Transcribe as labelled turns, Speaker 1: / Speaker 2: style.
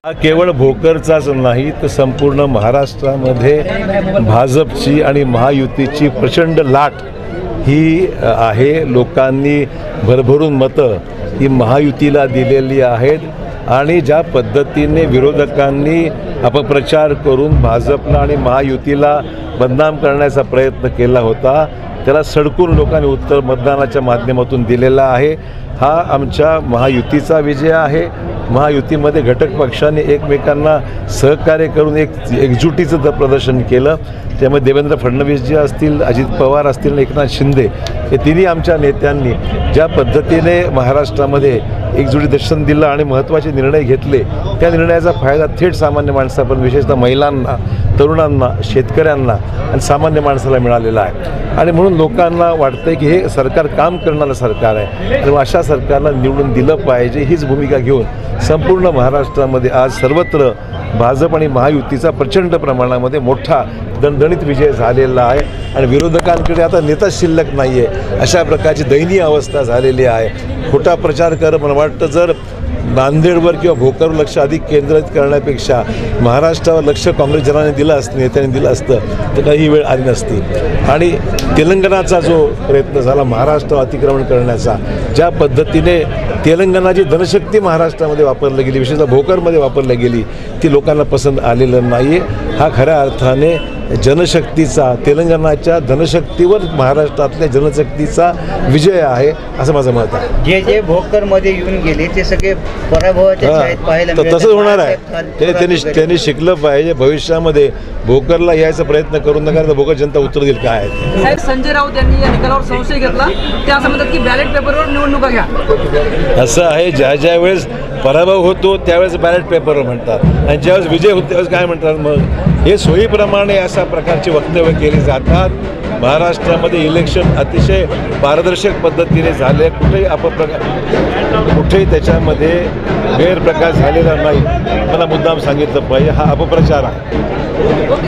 Speaker 1: हा केवळ भोकरचाच नाही तर संपूर्ण महाराष्ट्रामध्ये भाजपची आणि महायुतीची प्रचंड लाट ही आहे। लोकांनी भरभरून मतं ही महायुतीला दिलेली आहेत आणि ज्या पद्धतीने विरोधकांनी अपप्रचार करून भाजपला आणि महायुतीला बदनाम करण्याचा प्रयत्न केला होता त्याला सडकून लोकांनी उत्तर मतदानाच्या माध्यमातून दिलेला आहे। हा आमच्या महायुतीचा विजय आहे। महायुतीमध्ये घटक पक्षांनी एकमेकांना सहकार्य करून एकजुटीचं प्रदर्शन केलं। त्यामुळे देवेंद्र फडणवीसजी असतील, अजित पवार असतील, एकनाथ शिंदे हे तिन्ही आमच्या नेत्यांनी ज्या पद्धतीने महाराष्ट्रामध्ये एकजुटी दर्शन दिलं आणि महत्त्वाचे निर्णय घेतले त्या निर्णयाचा फायदा थेट सामान्य माणसापर्यंत विशेषतः महिलांना, तरुणांना, शेतकऱ्यांना आणि सामान्य माणसाला मिळालेला आहे। आणि म्हणून लोकांना वाटतं की हे सरकार काम करणारं सरकार आहे आणि अशा सरकारला निवडून दिलं पाहिजे हीच भूमिका घेऊन संपूर्ण महाराष्ट्रामध्ये आज सर्वत्र भाजप आणि महायुतीचा प्रचंड प्रमाणामध्ये मोठा दणदणीत विजय झालेला आहे आणि विरोधकांकडे आता नेताच शिल्लक नाही आहे अशा प्रकारची दयनीय अवस्था झालेली आहे। खोटा प्रचार कर मला वाटतं जर नांदेडवर किंवा भोकरवर लक्ष अधिक केंद्रित करण्यापेक्षा महाराष्ट्रावर लक्ष काँग्रेस जनाने दिलं असतं, नेत्यांनी दिलं असतं तर काही वेळ आली नसती। आणि तेलंगणाचा जो प्रयत्न झाला महाराष्ट्र अतिक्रमण करण्याचा, ज्या पद्धतीने तेलंगणाची धनशक्ती महाराष्ट्रामध्ये वापरली गेली, विशेषतः भोकरमध्ये वापरली गेली, ती लोकांना पसंत आलेलं नाही आहे। हा खऱ्या अर्थाने जनशक्तीचा, तेलंगणाच्या धनशक्तीवर महाराष्ट्रातल्या जनशक्तीचा विजय आहे असं माझं मत आहे।
Speaker 2: जे भोकरमध्ये येऊन गेले ते सगळे पराभवाच्या छायेत पाहायला
Speaker 1: तर तसंच होणार आहे। त्यांनी शिकलं पाहिजे। भविष्यामध्ये भोकरला यायचा प्रयत्न करू नका तर भोकर जनता उत्तर देईल काय आहे।
Speaker 3: साहेब संजय राऊत यांनी या निकालावर संशय घेतला, ते असं म्हणतात की बॅलेट पेपरवर निवडणुका घ्या।
Speaker 1: असं आहे, ज्या वेळेस पराभव होतो त्यावेळेस बॅलेट पेपरवर म्हणतात आणि ज्यावेळेस विजय होतो त्यावेळेस काय म्हणतात? मग हे सोयीप्रमाणे अशा प्रकारची वक्तव्य केली जातात। महाराष्ट्रामध्ये इलेक्शन अतिशय पारदर्शक पद्धतीने झाले, कुठेही त्याच्यामध्ये गैरप्रकार झालेला नाही। मला मुद्दाम सांगितलं पाहिजे, हा अपप्रचार आहे।